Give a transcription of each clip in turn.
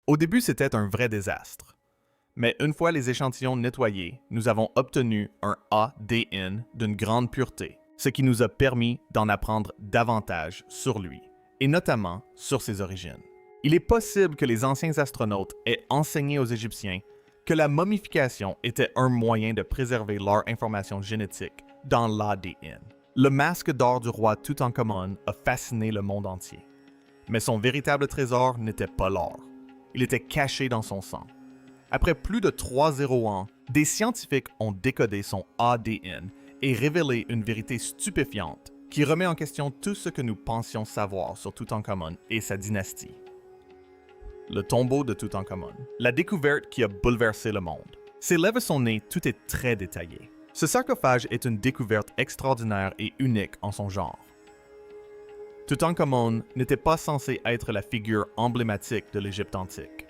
Au début, c'était un vrai désastre. Mais une fois les échantillons nettoyés, nous avons obtenu un ADN d'une grande pureté, ce qui nous a permis d'en apprendre davantage sur lui, et notamment sur ses origines. Il est possible que les anciens astronautes aient enseigné aux Égyptiens que la momification était un moyen de préserver leur information génétique dans l'ADN. Le masque d'or du roi Toutankhamon a fasciné le monde entier. Mais son véritable trésor n'était pas l'or. Il était caché dans son sang. Après plus de 3 ans, des scientifiques ont décodé son ADN et révélé une vérité stupéfiante qui remet en question tout ce que nous pensions savoir sur Toutankhamon et sa dynastie. Le tombeau de Toutankhamon, la découverte qui a bouleversé le monde. Ses lèvres et son nez, tout est très détaillé. Ce sarcophage est une découverte extraordinaire et unique en son genre. Toutankhamon n'était pas censé être la figure emblématique de l'Égypte antique.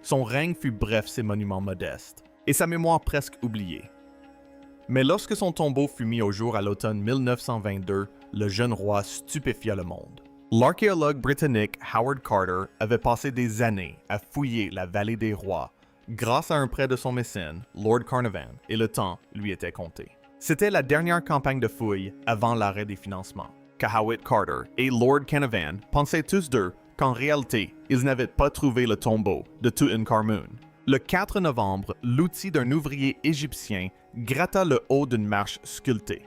Son règne fut bref ses monuments modestes, et sa mémoire presque oubliée. Mais lorsque son tombeau fut mis au jour à l'automne 1922, le jeune roi stupéfia le monde. L'archéologue britannique Howard Carter avait passé des années à fouiller la vallée des rois grâce à un prêt de son mécène, Lord Carnarvon, et le temps lui était compté. C'était la dernière campagne de fouilles avant l'arrêt des financements, que Howard Carter et Lord Carnarvon pensaient tous deux qu'en réalité, ils n'avaient pas trouvé le tombeau de Toutankhamon. Le 4 novembre, l'outil d'un ouvrier égyptien gratta le haut d'une marche sculptée.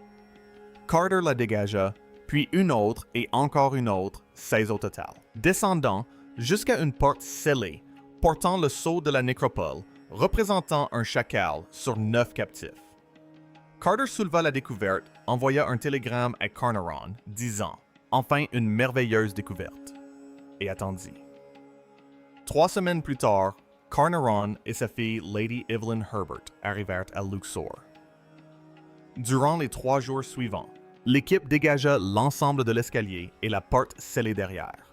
Carter la dégagea, puis une autre et encore une autre, 16 au total, descendant jusqu'à une porte scellée, portant le sceau de la nécropole, représentant un chacal sur 9 captifs. Carter souleva la découverte, envoya un télégramme à Carnarvon, disant « Enfin une merveilleuse découverte », et attendit. 3 semaines plus tard, Carnarvon et sa fille Lady Evelyn Herbert arrivèrent à Luxor. Durant les 3 jours suivants, l'équipe dégagea l'ensemble de l'escalier et la porte scellée derrière.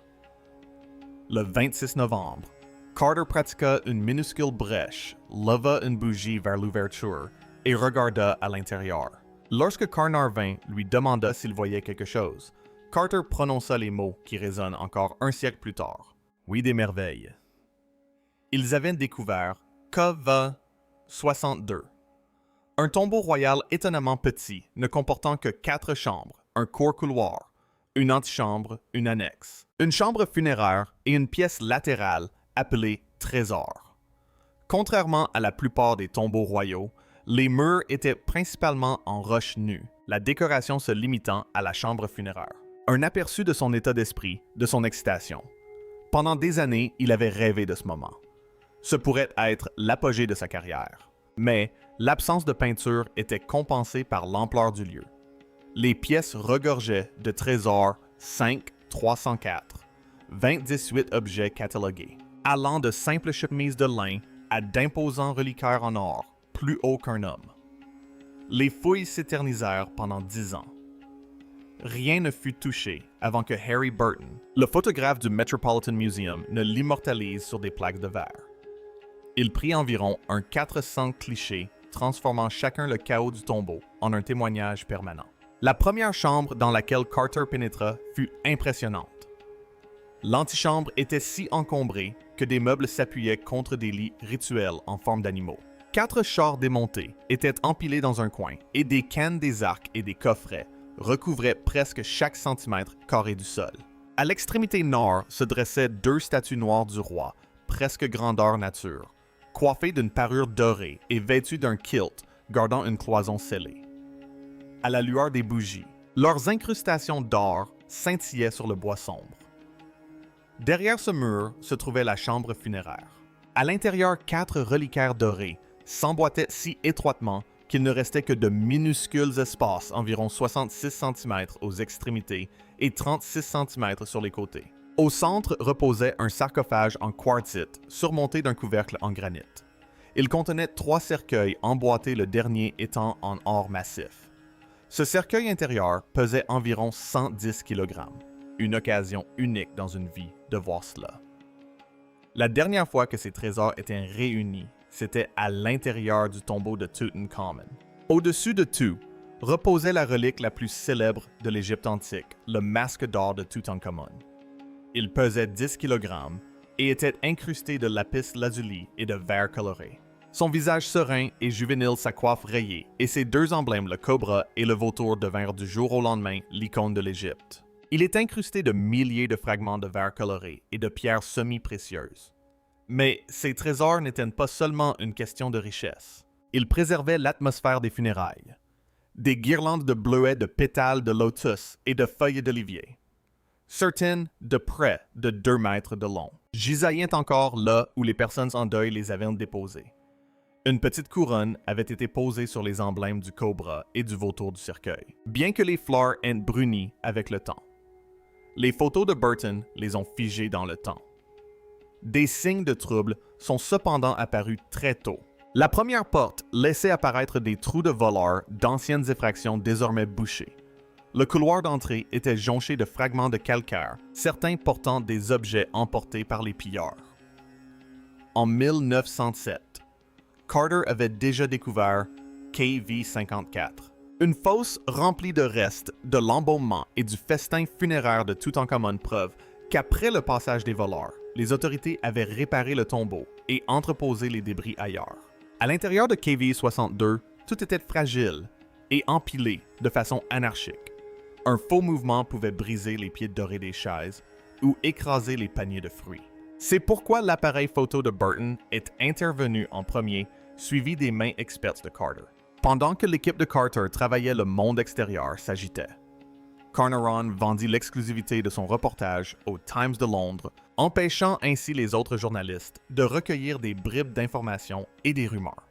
Le 26 novembre, Carter pratiqua une minuscule brèche, leva une bougie vers l'ouverture et regarda à l'intérieur. Lorsque Carnarvon lui demanda s'il voyait quelque chose, Carter prononça les mots qui résonnent encore un siècle plus tard. Oui, des merveilles. Ils avaient découvert KV-62, un tombeau royal étonnamment petit, ne comportant que 4 chambres, un court couloir, une antichambre, une annexe, une chambre funéraire et une pièce latérale appelée trésor. Contrairement à la plupart des tombeaux royaux, les murs étaient principalement en roche nue, la décoration se limitant à la chambre funéraire. Un aperçu de son état d'esprit, de son excitation. Pendant des années, il avait rêvé de ce moment. Ce pourrait être l'apogée de sa carrière. Mais l'absence de peinture était compensée par l'ampleur du lieu. Les pièces regorgeaient de trésors 5-304, 28 objets catalogués, allant de simples chemises de lin à d'imposants reliquaires en or, plus haut qu'un homme. Les fouilles s'éternisèrent pendant 10 ans. Rien ne fut touché avant que Harry Burton, le photographe du Metropolitan Museum, ne l'immortalise sur des plaques de verre. Il prit environ un 400 clichés, transformant chacun le chaos du tombeau en un témoignage permanent. La première chambre dans laquelle Carter pénétra fut impressionnante. L'antichambre était si encombrée que des meubles s'appuyaient contre des lits rituels en forme d'animaux. 4 chars démontés étaient empilés dans un coin et des cannes des arcs et des coffrets recouvraient presque chaque centimètre carré du sol. À l'extrémité nord se dressaient 2 statues noires du roi, presque grandeur nature, coiffées d'une parure dorée et vêtues d'un kilt gardant une cloison scellée. À la lueur des bougies, leurs incrustations d'or scintillaient sur le bois sombre. Derrière ce mur se trouvait la chambre funéraire. À l'intérieur, 4 reliquaires dorés s'emboîtaient si étroitement qu'il ne restait que de minuscules espaces, environ 66 cm aux extrémités et 36 cm sur les côtés. Au centre reposait un sarcophage en quartzite surmonté d'un couvercle en granit. Il contenait 3 cercueils emboîtés, le dernier étant en or massif. Ce cercueil intérieur pesait environ 110 kg. Une occasion unique dans une vie de voir cela. La dernière fois que ces trésors étaient réunis, c'était à l'intérieur du tombeau de Toutankhamon. Au-dessus de tout, reposait la relique la plus célèbre de l'Égypte antique, le masque d'or de Toutankhamon. Il pesait 10 kg et était incrusté de lapis lazuli et de verre coloré. Son visage serein et juvénile, sa coiffe rayée, et ses deux emblèmes, le cobra et le vautour, devinrent du jour au lendemain l'icône de l'Égypte. Il est incrusté de milliers de fragments de verre coloré et de pierres semi-précieuses. Mais ces trésors n'étaient pas seulement une question de richesse. Ils préservaient l'atmosphère des funérailles. Des guirlandes de bleuets, de pétales de lotus et de feuilles d'olivier. Certaines de près de 2 mètres de long, gisaillent encore là où les personnes en deuil les avaient déposées. Une petite couronne avait été posée sur les emblèmes du cobra et du vautour du cercueil, bien que les fleurs aient bruni avec le temps. Les photos de Burton les ont figées dans le temps. Des signes de trouble sont cependant apparus très tôt. La première porte laissait apparaître des trous de voleurs d'anciennes effractions désormais bouchées. Le couloir d'entrée était jonché de fragments de calcaire, certains portant des objets emportés par les pilleurs. En 1907, Carter avait déjà découvert KV-54, une fosse remplie de restes, de l'embaumement et du festin funéraire de Toutankhamon, preuve qu'après le passage des voleurs, les autorités avaient réparé le tombeau et entreposé les débris ailleurs. À l'intérieur de KV-62, tout était fragile et empilé de façon anarchique. Un faux mouvement pouvait briser les pieds dorés des chaises ou écraser les paniers de fruits. C'est pourquoi l'appareil photo de Burton est intervenu en premier, suivi des mains expertes de Carter. Pendant que l'équipe de Carter travaillait, le monde extérieur s'agitait. Carnarvon vendit l'exclusivité de son reportage au Times de Londres, empêchant ainsi les autres journalistes de recueillir des bribes d'informations et des rumeurs.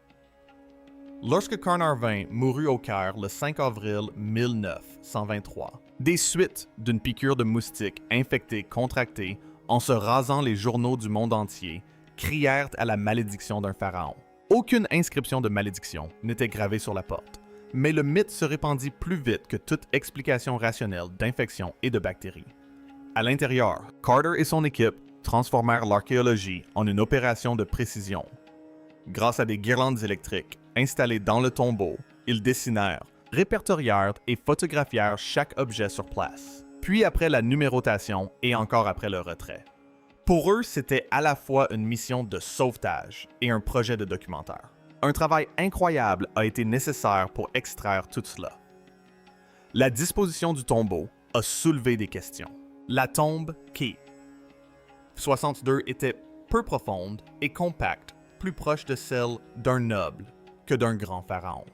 Lorsque Carnarvon mourut au Caire le 5 avril 1923, des suites d'une piqûre de moustique infectée contractée en se rasant, les journaux du monde entier crièrent à la malédiction d'un pharaon. Aucune inscription de malédiction n'était gravée sur la porte, mais le mythe se répandit plus vite que toute explication rationnelle d'infection et de bactéries. À l'intérieur, Carter et son équipe transformèrent l'archéologie en une opération de précision. Grâce à des guirlandes électriques installées dans le tombeau, ils dessinèrent, répertorièrent et photographièrent chaque objet sur place, puis après la numérotation et encore après le retrait. Pour eux, c'était à la fois une mission de sauvetage et un projet de documentaire. Un travail incroyable a été nécessaire pour extraire tout cela. La disposition du tombeau a soulevé des questions. La tombe Keep 62 était peu profonde et compacte, plus proche de celle d'un noble que d'un grand pharaon.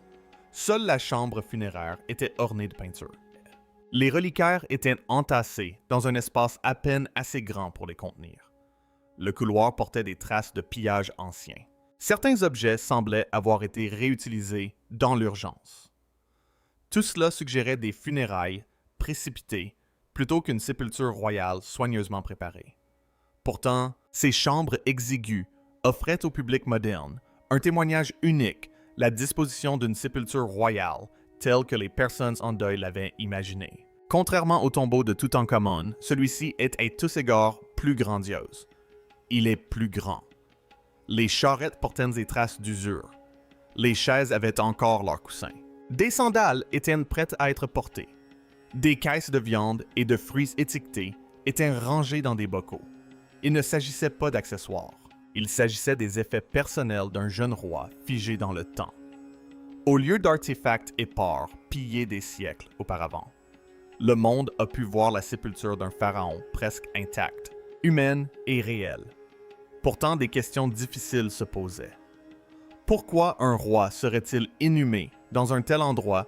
Seule la chambre funéraire était ornée de peintures. Les reliquaires étaient entassés dans un espace à peine assez grand pour les contenir. Le couloir portait des traces de pillage anciens. Certains objets semblaient avoir été réutilisés dans l'urgence. Tout cela suggérait des funérailles précipitées plutôt qu'une sépulture royale soigneusement préparée. Pourtant, ces chambres exiguës offraient au public moderne un témoignage unique, la disposition d'une sépulture royale telle que les personnes en deuil l'avaient imaginée. Contrairement au tombeau de Toutankhamon, celui-ci est à tous égards plus grandiose. Il est plus grand. Les charrettes portaient des traces d'usure. Les chaises avaient encore leurs coussins. Des sandales étaient prêtes à être portées. Des caisses de viande et de fruits étiquetés étaient rangées dans des bocaux. Il ne s'agissait pas d'accessoires. Il s'agissait des effets personnels d'un jeune roi figé dans le temps. Au lieu d'artefacts épars pillés des siècles auparavant, le monde a pu voir la sépulture d'un pharaon presque intacte, humaine et réelle. Pourtant, des questions difficiles se posaient. Pourquoi un roi serait-il inhumé dans un tel endroit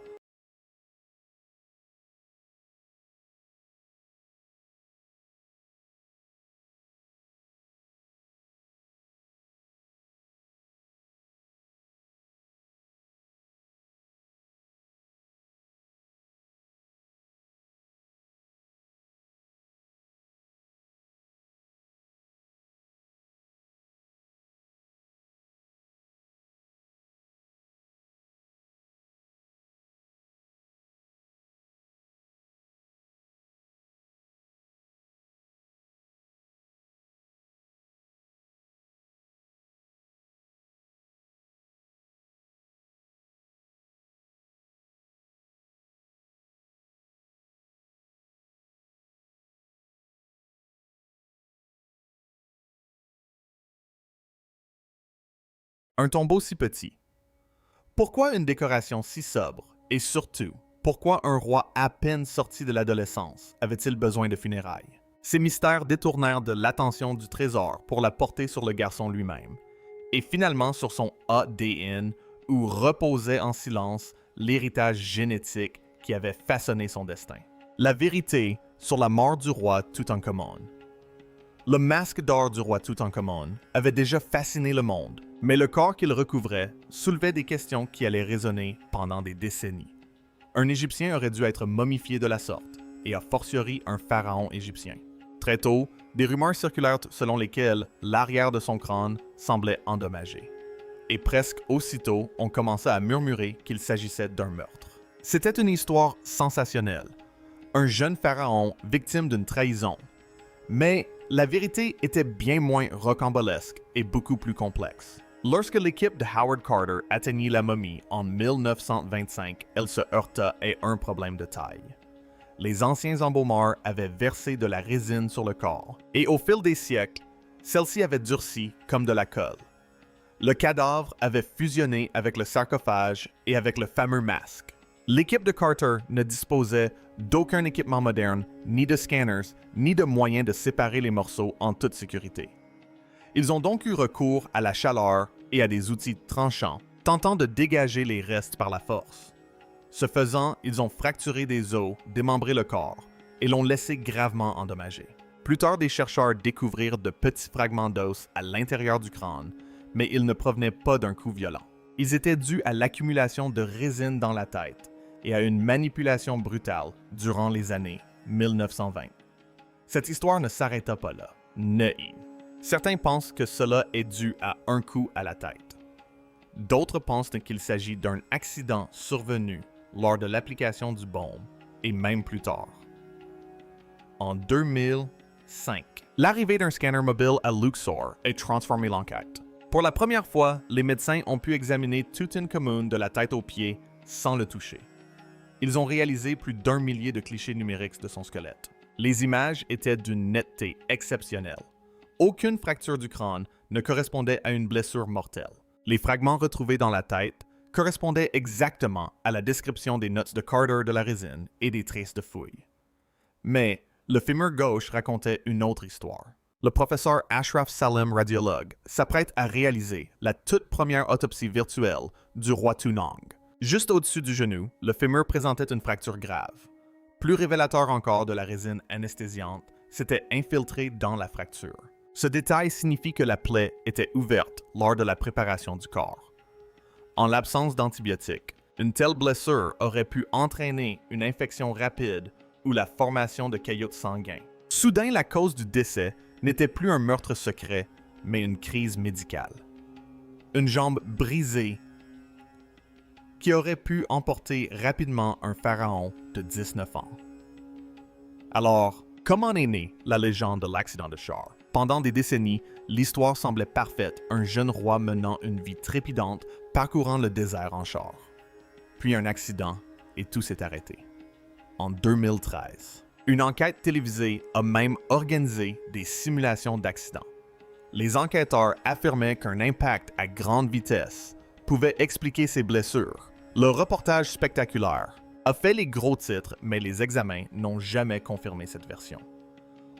Un tombeau si petit. Pourquoi une décoration si sobre? Et surtout, pourquoi un roi à peine sorti de l'adolescence avait-il besoin de funérailles? Ces mystères détournèrent de l'attention du trésor pour la porter sur le garçon lui-même, et finalement sur son ADN où reposait en silence l'héritage génétique qui avait façonné son destin. La vérité sur la mort du roi Toutankhamon. Le masque d'or du roi Toutankhamon avait déjà fasciné le monde, mais le corps qu'il recouvrait soulevait des questions qui allaient résonner pendant des décennies. Un Égyptien aurait dû être momifié de la sorte, et a fortiori un pharaon égyptien. Très tôt, des rumeurs circulèrent selon lesquelles l'arrière de son crâne semblait endommagé. Et presque aussitôt, on commença à murmurer qu'il s'agissait d'un meurtre. C'était une histoire sensationnelle. Un jeune pharaon victime d'une trahison. Mais la vérité était bien moins rocambolesque et beaucoup plus complexe. Lorsque l'équipe de Howard Carter atteignit la momie en 1925, elle se heurta à un problème de taille. Les anciens embaumeurs avaient versé de la résine sur le corps, et au fil des siècles, celle-ci avait durci comme de la colle. Le cadavre avait fusionné avec le sarcophage et avec le fameux masque. L'équipe de Carter ne disposait d'aucun équipement moderne, ni de scanners, ni de moyens de séparer les morceaux en toute sécurité. Ils ont donc eu recours à la chaleur et à des outils tranchants, tentant de dégager les restes par la force. Ce faisant, ils ont fracturé des os, démembré le corps, et l'ont laissé gravement endommagé. Plus tard, des chercheurs découvrirent de petits fragments d'os à l'intérieur du crâne, mais ils ne provenaient pas d'un coup violent. Ils étaient dus à l'accumulation de résine dans la tête et à une manipulation brutale durant les années 1920. Cette histoire ne s'arrêta pas là. Nei. Certains pensent que cela est dû à un coup à la tête. D'autres pensent qu'il s'agit d'un accident survenu lors de l'application du baume, et même plus tard. En 2005, l'arrivée d'un scanner mobile à Luxor a transformé l'enquête. Pour la première fois, les médecins ont pu examiner Toutankhamon de la tête aux pieds sans le toucher. Ils ont réalisé plus d'1 millier de clichés numériques de son squelette. Les images étaient d'une netteté exceptionnelle. Aucune fracture du crâne ne correspondait à une blessure mortelle. Les fragments retrouvés dans la tête correspondaient exactement à la description des notes de Carter de la résine et des traces de fouilles. Mais le fémur gauche racontait une autre histoire. Le professeur Ashraf Salim, radiologue, s'apprête à réaliser la toute première autopsie virtuelle du roi Tunang. Juste au-dessus du genou, le fémur présentait une fracture grave. Plus révélateur encore de la résine anesthésiante, s'était infiltré dans la fracture. Ce détail signifie que la plaie était ouverte lors de la préparation du corps. En l'absence d'antibiotiques, une telle blessure aurait pu entraîner une infection rapide ou la formation de caillots sanguins. Soudain, la cause du décès n'était plus un meurtre secret, mais une crise médicale. Une jambe brisée qui aurait pu emporter rapidement un pharaon de 19 ans. Alors, comment est née la légende de l'accident de char? Pendant des décennies, l'histoire semblait parfaite, un jeune roi menant une vie trépidante, parcourant le désert en char. Puis un accident, et tout s'est arrêté. En 2013, une enquête télévisée a même organisé des simulations d'accidents. Les enquêteurs affirmaient qu'un impact à grande vitesse pouvait expliquer ces blessures. Le reportage spectaculaire a fait les gros titres, mais les examens n'ont jamais confirmé cette version.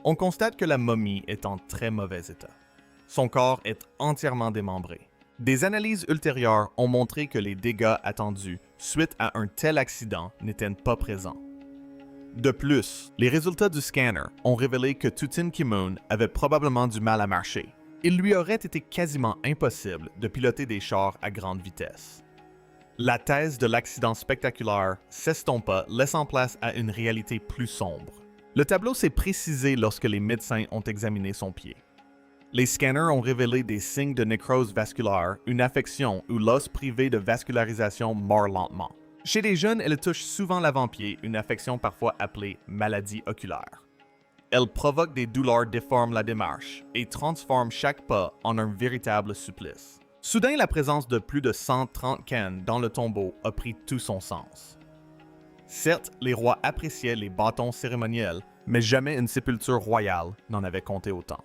On constate que la momie est en très mauvais état. Son corps est entièrement démembré. Des analyses ultérieures ont montré que les dégâts attendus suite à un tel accident n'étaient pas présents. De plus, les résultats du scanner ont révélé que Toutankhamon avait probablement du mal à marcher. Il lui aurait été quasiment impossible de piloter des chars à grande vitesse. La thèse de l'accident spectaculaire s'estompa, laissant place à une réalité plus sombre. Le tableau s'est précisé lorsque les médecins ont examiné son pied. Les scanners ont révélé des signes de nécrose vasculaire, une affection où l'os privé de vascularisation mord lentement. Chez les jeunes, elle touche souvent l'avant-pied, une affection parfois appelée maladie oculaire. Elle provoque des douleurs, déforme la démarche et transforme chaque pas en un véritable supplice. Soudain, la présence de plus de 130 cannes dans le tombeau a pris tout son sens. Certes, les rois appréciaient les bâtons cérémoniels, mais jamais une sépulture royale n'en avait compté autant.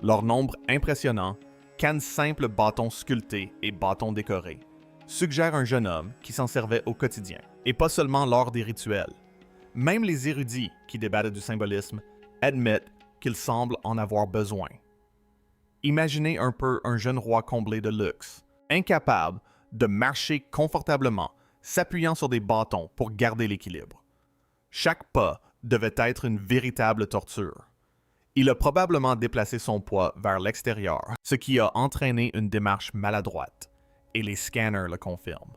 Leur nombre impressionnant canne simple bâton sculpté et bâton décoré, suggère un jeune homme qui s'en servait au quotidien, et pas seulement lors des rituels. Même les érudits qui débattent du symbolisme admettent qu'il semble en avoir besoin. Imaginez un peu un jeune roi comblé de luxe, incapable de marcher confortablement, s'appuyant sur des bâtons pour garder l'équilibre. Chaque pas devait être une véritable torture. Il a probablement déplacé son poids vers l'extérieur, ce qui a entraîné une démarche maladroite, et les scanners le confirment.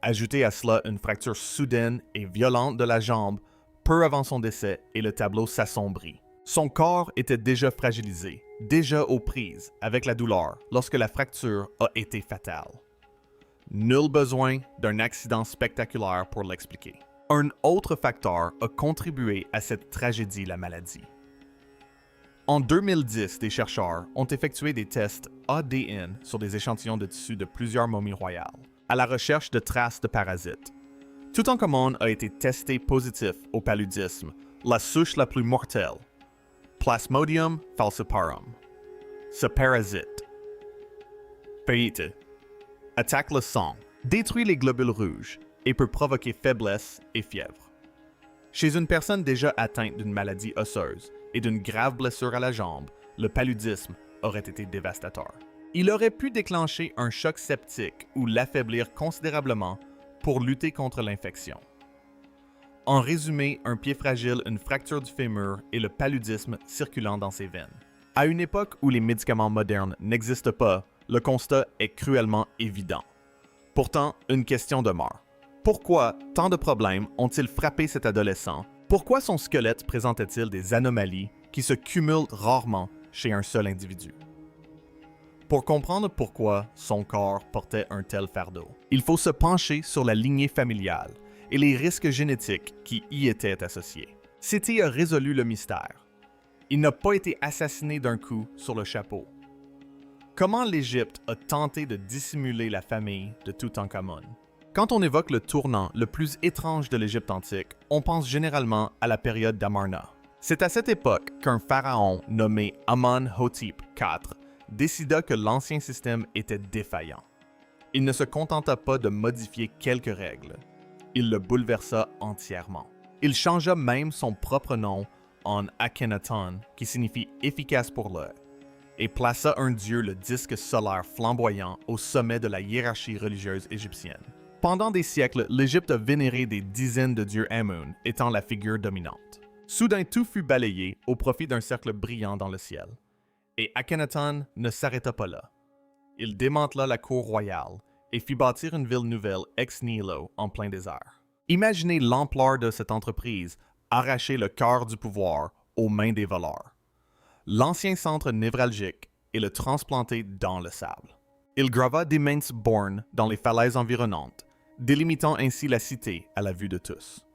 Ajoutez à cela une fracture soudaine et violente de la jambe peu avant son décès et le tableau s'assombrit. Son corps était déjà fragilisé, déjà aux prises avec la douleur lorsque la fracture a été fatale. Nul besoin d'un accident spectaculaire pour l'expliquer. Un autre facteur a contribué à cette tragédie, la maladie. En 2010, des chercheurs ont effectué des tests ADN sur des échantillons de tissu de plusieurs momies royales, à la recherche de traces de parasites. Toutankhamon a été testé positif au paludisme, la souche la plus mortelle, Plasmodium falciparum. Ce parasite, Peite, attaque le sang, détruit les globules rouges et peut provoquer faiblesse et fièvre. Chez une personne déjà atteinte d'une maladie osseuse et d'une grave blessure à la jambe, le paludisme aurait été dévastateur. Il aurait pu déclencher un choc septique ou l'affaiblir considérablement pour lutter contre l'infection. En résumé, un pied fragile, une fracture du fémur et le paludisme circulant dans ses veines. À une époque où les médicaments modernes n'existent pas, le constat est cruellement évident. Pourtant, une question demeure. Pourquoi tant de problèmes ont-ils frappé cet adolescent? Pourquoi son squelette présentait-il des anomalies qui se cumulent rarement chez un seul individu? Pour comprendre pourquoi son corps portait un tel fardeau, il faut se pencher sur la lignée familiale et les risques génétiques qui y étaient associés. Séti a résolu le mystère. Il n'a pas été assassiné d'un coup sur le chapeau. Comment l'Égypte a tenté de dissimuler la famille de Toutankhamon? Quand on évoque le tournant le plus étrange de l'Égypte antique, on pense généralement à la période d'Amarna. C'est à cette époque qu'un pharaon nommé Amenhotep IV décida que l'ancien système était défaillant. Il ne se contenta pas de modifier quelques règles. Il le bouleversa entièrement. Il changea même son propre nom en Akhenaton, qui signifie « efficace pour l'heure », et plaça un dieu, le disque solaire flamboyant, au sommet de la hiérarchie religieuse égyptienne. Pendant des siècles, l'Égypte a vénéré des dizaines de dieux Amun, étant la figure dominante. Soudain, tout fut balayé au profit d'un cercle brillant dans le ciel. Et Akhenaton ne s'arrêta pas là. Il démantela la cour royale et fit bâtir une ville nouvelle ex nihilo en plein désert. Imaginez l'ampleur de cette entreprise, arracher le cœur du pouvoir aux mains des voleurs. L'ancien centre névralgique et le transplanter dans le sable. Il grava d'immenses bornes dans les falaises environnantes, délimitant ainsi la cité à la vue de tous.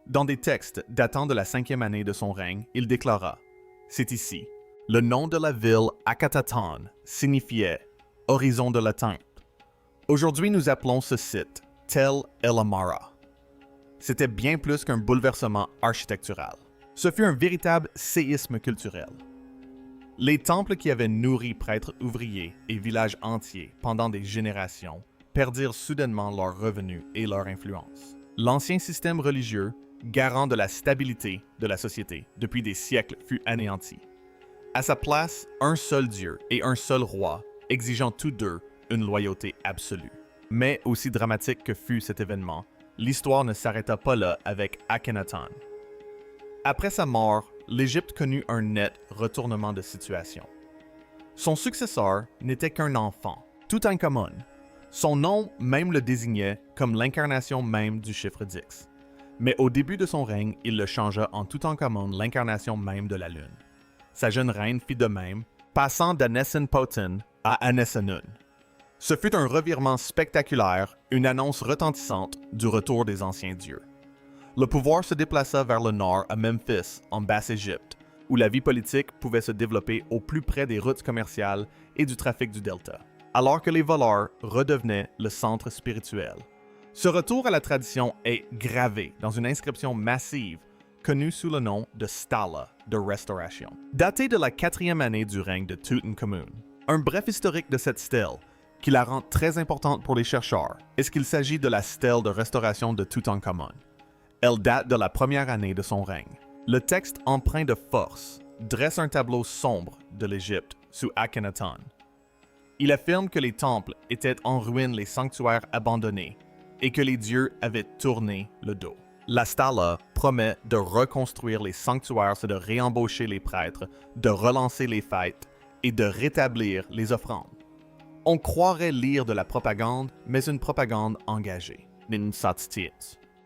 Dans des textes datant de la 5e année de son règne, il déclara « C'est ici. Le nom de la ville Akhenaton signifiait « horizon de l'atteinte ». Aujourd'hui, nous appelons ce site Tel El Amara. C'était bien plus qu'un bouleversement architectural. Ce fut un véritable séisme culturel. Les temples qui avaient nourri prêtres ouvriers et villages entiers pendant des générations perdirent soudainement leurs revenus et leur influence. L'ancien système religieux, garant de la stabilité de la société depuis des siècles, fut anéanti. À sa place, un seul Dieu et un seul roi, exigeant tous deux une loyauté absolue. Mais aussi dramatique que fut cet événement, l'histoire ne s'arrêta pas là avec Akhenaton. Après sa mort, l'Égypte connut un net retournement de situation. Son successeur n'était qu'un enfant, Toutankhamon. Son nom même le désignait comme l'incarnation même du chiffre 10. Mais au début de son règne, il le changea en Toutankhamon, l'incarnation même de la Lune. Sa jeune reine fit de même, passant d'Anesenpoten à Anesenun. Ce fut un revirement spectaculaire, une annonce retentissante du retour des anciens dieux. Le pouvoir se déplaça vers le nord à Memphis, en Basse-Égypte, où la vie politique pouvait se développer au plus près des routes commerciales et du trafic du delta, alors que les voleurs redevenaient le centre spirituel. Ce retour à la tradition est gravé dans une inscription massive connue sous le nom de Stala de Restauration. Datée de la 4e année du règne de Toutankhamon, Un bref historique de cette stèle, qui la rend très importante pour les chercheurs, est qu'il s'agit de la stèle de restauration de Toutankhamon. Elle date de la première année de son règne. Le texte empreint de force dresse un tableau sombre de l'Égypte sous Akhenaton. Il affirme que les temples étaient en ruine, les sanctuaires abandonnés, et que les dieux avaient tourné le dos. La Stala promet de reconstruire les sanctuaires, c'est de réembaucher les prêtres, de relancer les fêtes et de rétablir les offrandes. On croirait lire de la propagande, mais une propagande engagée.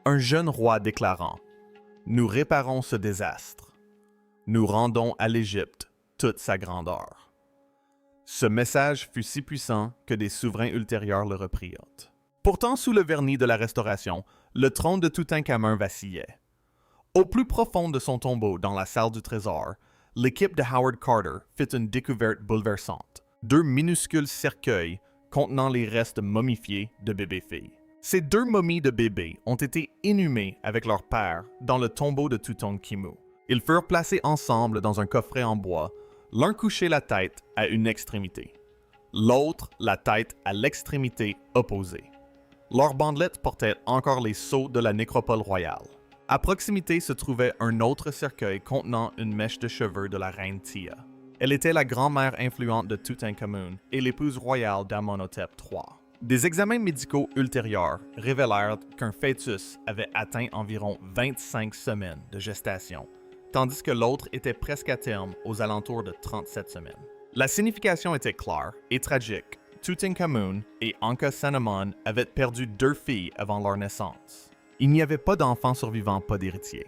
Un jeune roi déclarant « Nous réparons ce désastre. Nous rendons à l'Égypte toute sa grandeur. » Ce message fut si puissant que des souverains ultérieurs le reprirent. Pourtant, sous le vernis de la Restauration, le trône de Toutankhamon vacillait. Au plus profond de son tombeau, dans la salle du trésor, l'équipe de Howard Carter fit une découverte bouleversante. 2 minuscules cercueils contenant les restes momifiés de bébés-filles. Ces 2 momies de bébés ont été inhumées avec leur père dans le tombeau de Toutankhamon. Ils furent placés ensemble dans un coffret en bois, l'un couché la tête à une extrémité, l'autre la tête à l'extrémité opposée. Leurs bandelettes portaient encore les sceaux de la nécropole royale. À proximité se trouvait un autre cercueil contenant une mèche de cheveux de la reine Tia. Elle était la grand-mère influente de Toutankhamon et l'épouse royale d'Amenhotep III. Des examens médicaux ultérieurs révélèrent qu'un fœtus avait atteint environ 25 semaines de gestation, tandis que l'autre était presque à terme aux alentours de 37 semaines. La signification était claire et tragique. Toutankhamon et Ankhesenemon avaient perdu 2 filles avant leur naissance. Il n'y avait pas d'enfants survivants, pas d'héritiers.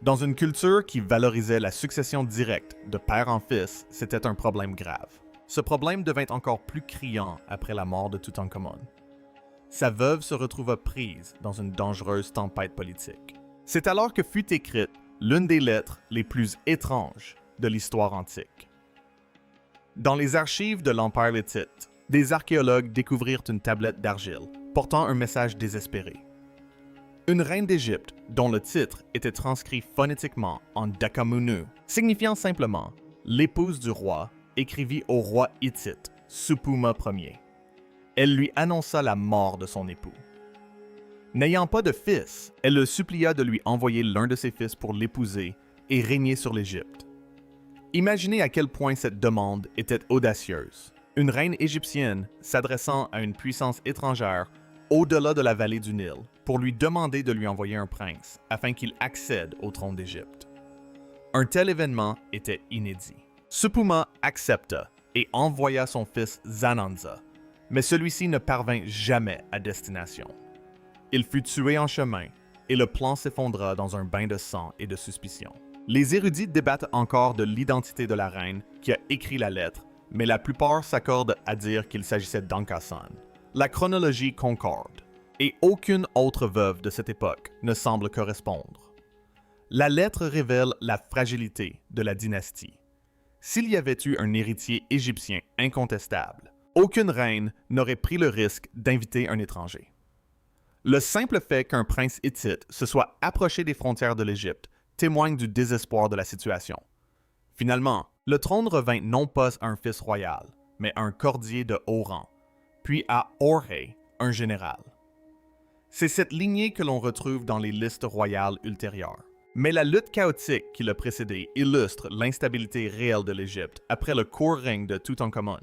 Dans une culture qui valorisait la succession directe de père en fils, c'était un problème grave. Ce problème devint encore plus criant après la mort de Toutankhamon. Sa veuve se retrouva prise dans une dangereuse tempête politique. C'est alors que fut écrite l'une des lettres les plus étranges de l'histoire antique. Dans les archives de l'Empire hittite, des archéologues découvrirent une tablette d'argile portant un message désespéré. Une reine d'Égypte, dont le titre était transcrit phonétiquement en Dakamunu, signifiant simplement « l'épouse du roi », écrivit au roi hittite, Supuma Ier. Elle lui annonça la mort de son époux. N'ayant pas de fils, elle le supplia de lui envoyer l'un de ses fils pour l'épouser et régner sur l'Égypte. Imaginez à quel point cette demande était audacieuse. Une reine égyptienne s'adressant à une puissance étrangère au-delà de la vallée du Nil pour lui demander de lui envoyer un prince afin qu'il accède au trône d'Égypte. Un tel événement était inédit. Supuma accepta et envoya son fils Zananza, mais celui-ci ne parvint jamais à destination. Il fut tué en chemin et le plan s'effondra dans un bain de sang et de suspicion. Les érudits débattent encore de l'identité de la reine qui a écrit la lettre, mais la plupart s'accordent à dire qu'il s'agissait d'Ankhesenemon. La chronologie concorde, et aucune autre veuve de cette époque ne semble correspondre. La lettre révèle la fragilité de la dynastie. S'il y avait eu un héritier égyptien incontestable, aucune reine n'aurait pris le risque d'inviter un étranger. Le simple fait qu'un prince hittite se soit approché des frontières de l'Égypte témoigne du désespoir de la situation. Finalement, le trône revint non pas à un fils royal, mais à un courtier de haut rang, puis à Orhe, un général. C'est cette lignée que l'on retrouve dans les listes royales ultérieures. Mais la lutte chaotique qui l'a précédée illustre l'instabilité réelle de l'Égypte après le court règne de Toutankhamon.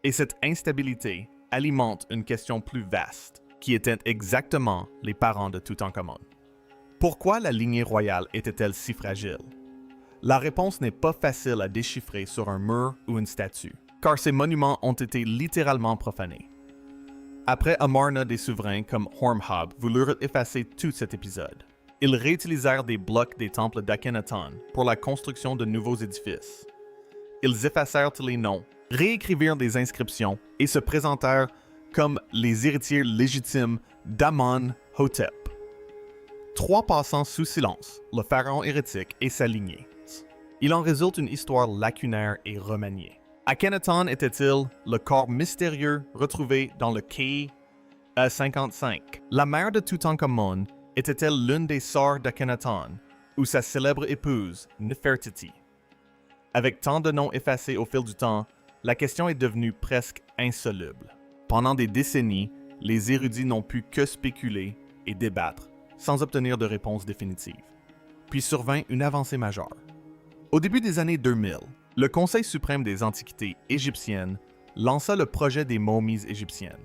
Et cette instabilité alimente une question plus vaste, qui étaient exactement les parents de Toutankhamon. Pourquoi la lignée royale était-elle si fragile? La réponse n'est pas facile à déchiffrer sur un mur ou une statue, car ces monuments ont été littéralement profanés. Après Amarna, des souverains comme Hormhab voulurent effacer tout cet épisode. Ils réutilisèrent des blocs des temples d'Akhenaton pour la construction de nouveaux édifices. Ils effacèrent les noms, réécrivirent des inscriptions et se présentèrent comme les héritiers légitimes d'Amenhotep. 3 passant sous silence, le pharaon hérétique et sa lignée. Il en résulte une histoire lacunaire et remaniée. Akhenaton était-il le corps mystérieux retrouvé dans le quai A55? La mère de Toutankhamon était-elle l'une des sœurs d'Akhenaton ou sa célèbre épouse Nefertiti? Avec tant de noms effacés au fil du temps, la question est devenue presque insoluble. Pendant des décennies, les érudits n'ont pu que spéculer et débattre, sans obtenir de réponse définitive. Puis survint une avancée majeure. Au début des années 2000, le Conseil suprême des antiquités égyptiennes lança le projet des momies égyptiennes.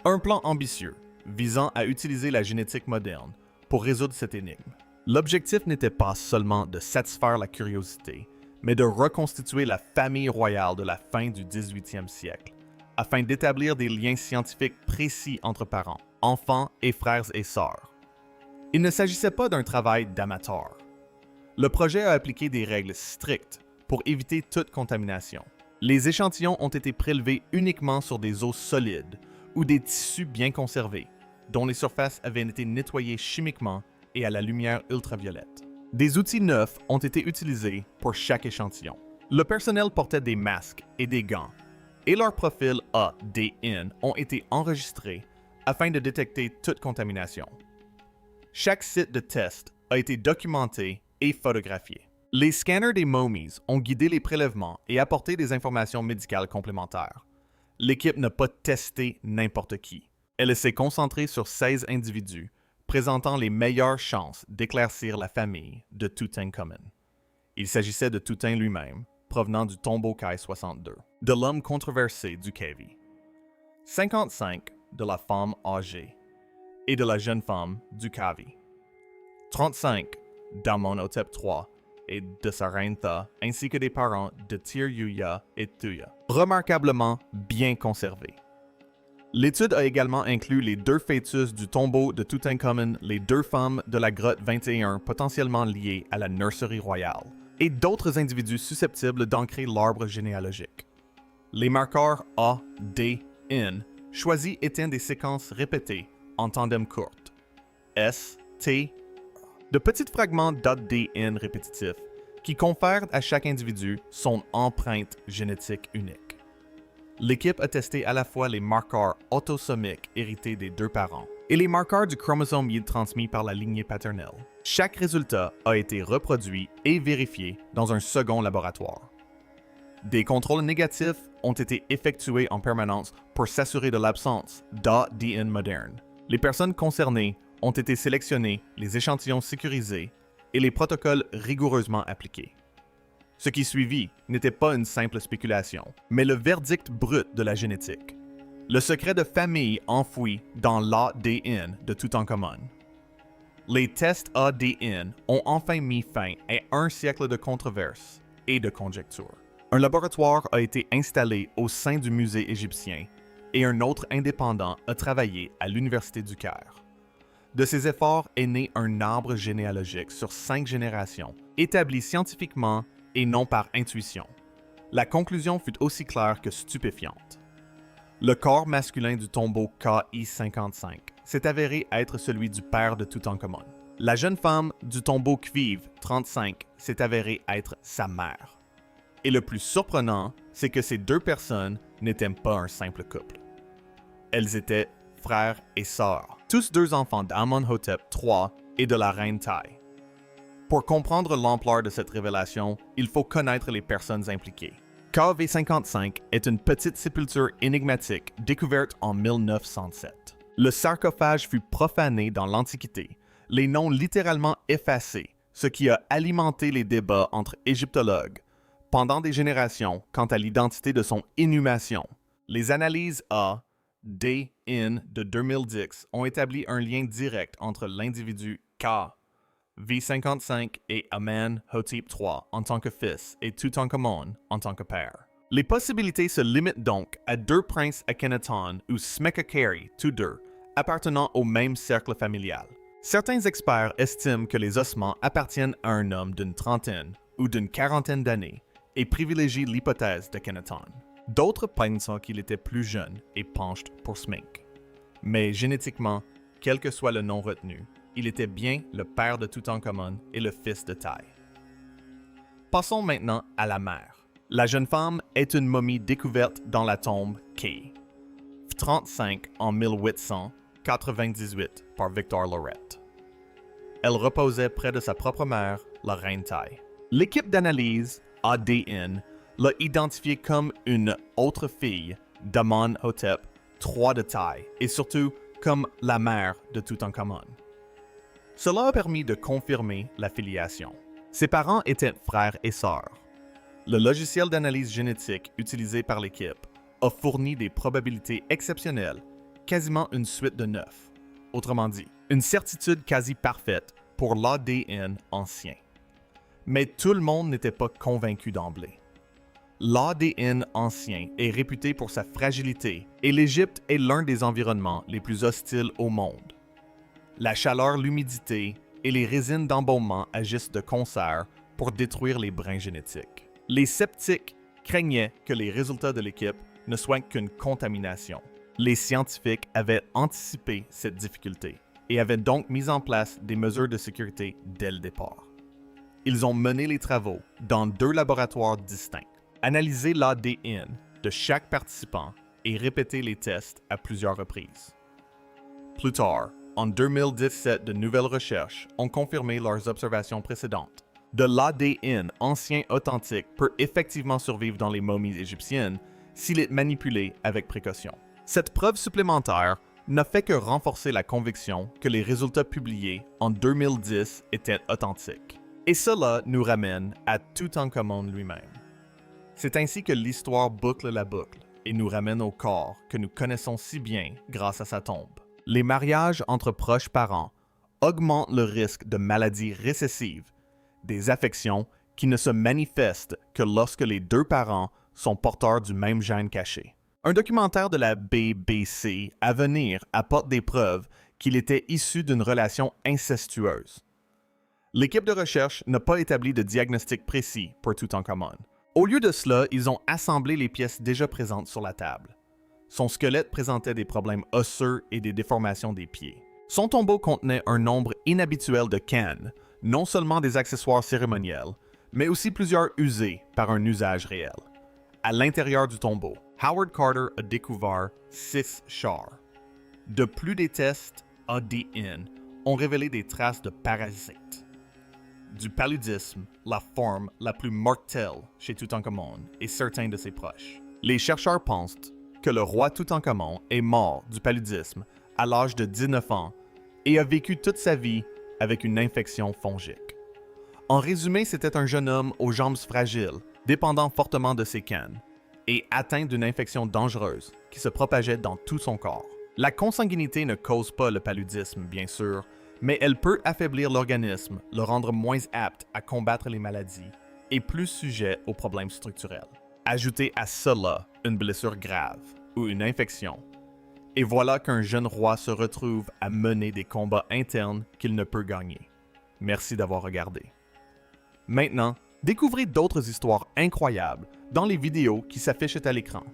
Un plan ambitieux, visant à utiliser la génétique moderne pour résoudre cette énigme. L'objectif n'était pas seulement de satisfaire la curiosité, mais de reconstituer la famille royale de la fin du 18e siècle, afin d'établir des liens scientifiques précis entre parents, enfants et frères et sœurs. Il ne s'agissait pas d'un travail d'amateur. Le projet a appliqué des règles strictes pour éviter toute contamination. Les échantillons ont été prélevés uniquement sur des os solides ou des tissus bien conservés, dont les surfaces avaient été nettoyées chimiquement et à la lumière ultraviolette. Des outils neufs ont été utilisés pour chaque échantillon. Le personnel portait des masques et des gants, et leurs profils ADN ont été enregistrés afin de détecter toute contamination. Chaque site de test a été documenté et photographié. Les scanners des momies ont guidé les prélèvements et apporté des informations médicales complémentaires. L'équipe n'a pas testé n'importe qui. Elle s'est concentrée sur 16 individus présentant les meilleures chances d'éclaircir la famille de Toutankhamon. Il s'agissait de Toutain lui-même, provenant du tombeau Kai-62, de l'homme controversé du Kevi, 55 de la femme âgée et de la jeune femme du Kavi, 35 d'Amenhotep III et de sa reine Tha, ainsi que des parents de Tir-Yuya et Thuya, remarquablement bien conservés. L'étude a également inclus les 2 fœtus du tombeau de Toutankhamon, les 2 femmes de la grotte 21 potentiellement liées à la nurserie royale, et d'autres individus susceptibles d'ancrer l'arbre généalogique. Les marqueurs A, D, N choisis étaient des séquences répétées en tandem courtes. S, T, de petits fragments d'ADN répétitifs qui confèrent à chaque individu son empreinte génétique unique. L'équipe a testé à la fois les marqueurs autosomiques hérités des 2 parents et les marqueurs du chromosome Y transmis par la lignée paternelle. Chaque résultat a été reproduit et vérifié dans un second laboratoire. Des contrôles négatifs ont été effectués en permanence pour s'assurer de l'absence d'ADN moderne. Les personnes concernées ont été sélectionnées, les échantillons sécurisés et les protocoles rigoureusement appliqués. Ce qui suivit n'était pas une simple spéculation, mais le verdict brut de la génétique. Le secret de famille enfoui dans l'ADN de Toutankhamon. Les tests ADN ont enfin mis fin à un siècle de controverses et de conjectures. Un laboratoire a été installé au sein du musée égyptien et un autre indépendant a travaillé à l'Université du Caire. De ces efforts est né un arbre généalogique sur 5 générations, établi scientifiquement et non par intuition. La conclusion fut aussi claire que stupéfiante. Le corps masculin du tombeau KI-55 s'est avéré être celui du père de Toutankhamon. La jeune femme du tombeau Kviv 35 s'est avérée être sa mère. Et le plus surprenant, c'est que ces 2 personnes n'étaient pas un simple couple. Elles étaient frères et sœurs, tous 2 enfants d'Amenhotep III et de la reine Thay. Pour comprendre l'ampleur de cette révélation, il faut connaître les personnes impliquées. KV55 est une petite sépulture énigmatique découverte en 1907. Le sarcophage fut profané dans l'Antiquité, les noms littéralement effacés, ce qui a alimenté les débats entre égyptologues pendant des générations quant à l'identité de son inhumation. Les analyses A, D, N de 2010 ont établi un lien direct entre l'individu K, V55 et Amenhotep III en tant que fils et Toutankhamon en tant que père. Les possibilités se limitent donc à 2 princes Akhenaton ou Smenkhkare, tous 2, appartenant au même cercle familial. Certains experts estiment que les ossements appartiennent à un homme d'une trentaine ou d'une quarantaine d'années et privilégient l'hypothèse d'Akhenaton. D'autres pensent qu'il était plus jeune et penchent pour Smenk. Mais génétiquement, quel que soit le nom retenu, il était bien le père de Toutankhamon et le fils de Thay. Passons maintenant à la mère. La jeune femme est une momie découverte dans la tombe K, 35 en 1898 par Victor Lorette. Elle reposait près de sa propre mère, la reine Thay. L'équipe d'analyse ADN l'a identifié comme une autre fille d'Amenhotep III de taille et surtout comme la mère de Toutankhamon. Cela a permis de confirmer la filiation. Ses parents étaient frères et sœurs. Le logiciel d'analyse génétique utilisé par l'équipe a fourni des probabilités exceptionnelles, quasiment une suite de 9. Autrement dit, une certitude quasi parfaite pour l'ADN ancien. Mais tout le monde n'était pas convaincu d'emblée. L'ADN ancien est réputé pour sa fragilité et l'Égypte est l'un des environnements les plus hostiles au monde. La chaleur, l'humidité et les résines d'embaumement agissent de concert pour détruire les brins génétiques. Les sceptiques craignaient que les résultats de l'équipe ne soient qu'une contamination. Les scientifiques avaient anticipé cette difficulté et avaient donc mis en place des mesures de sécurité dès le départ. Ils ont mené les travaux dans 2 laboratoires distincts, analysé l'ADN de chaque participant et répété les tests à plusieurs reprises. Plus tard, en 2017, de nouvelles recherches ont confirmé leurs observations précédentes. De l'ADN ancien authentique peut effectivement survivre dans les momies égyptiennes s'il est manipulé avec précaution. Cette preuve supplémentaire n'a fait que renforcer la conviction que les résultats publiés en 2010 étaient authentiques. Et cela nous ramène à Toutankhamon lui-même. C'est ainsi que l'histoire boucle la boucle et nous ramène au corps que nous connaissons si bien grâce à sa tombe. Les mariages entre proches parents augmentent le risque de maladies récessives, des affections qui ne se manifestent que lorsque les 2 parents sont porteurs du même gène caché. Un documentaire de la BBC à venir apporte des preuves qu'il était issu d'une relation incestueuse. L'équipe de recherche n'a pas établi de diagnostic précis pour Toutankhamon. Au lieu de cela, ils ont assemblé les pièces déjà présentes sur la table. Son squelette présentait des problèmes osseux et des déformations des pieds. Son tombeau contenait un nombre inhabituel de cannes, non seulement des accessoires cérémoniels, mais aussi plusieurs usés par un usage réel. À l'intérieur du tombeau, Howard Carter a découvert 6 chars. De plus, des tests ADN ont révélé des traces de parasites. Du paludisme, la forme la plus mortelle chez Toutankhamon et certains de ses proches. Les chercheurs pensent que le roi Toutankhamon est mort du paludisme à l'âge de 19 ans et a vécu toute sa vie avec une infection fongique. En résumé, c'était un jeune homme aux jambes fragiles, dépendant fortement de ses cannes, et atteint d'une infection dangereuse qui se propageait dans tout son corps. La consanguinité ne cause pas le paludisme, bien sûr, mais elle peut affaiblir l'organisme, le rendre moins apte à combattre les maladies et plus sujet aux problèmes structurels. Ajoutez à cela une blessure grave ou une infection, et voilà qu'un jeune roi se retrouve à mener des combats internes qu'il ne peut gagner. Merci d'avoir regardé. Maintenant, découvrez d'autres histoires incroyables dans les vidéos qui s'affichent à l'écran.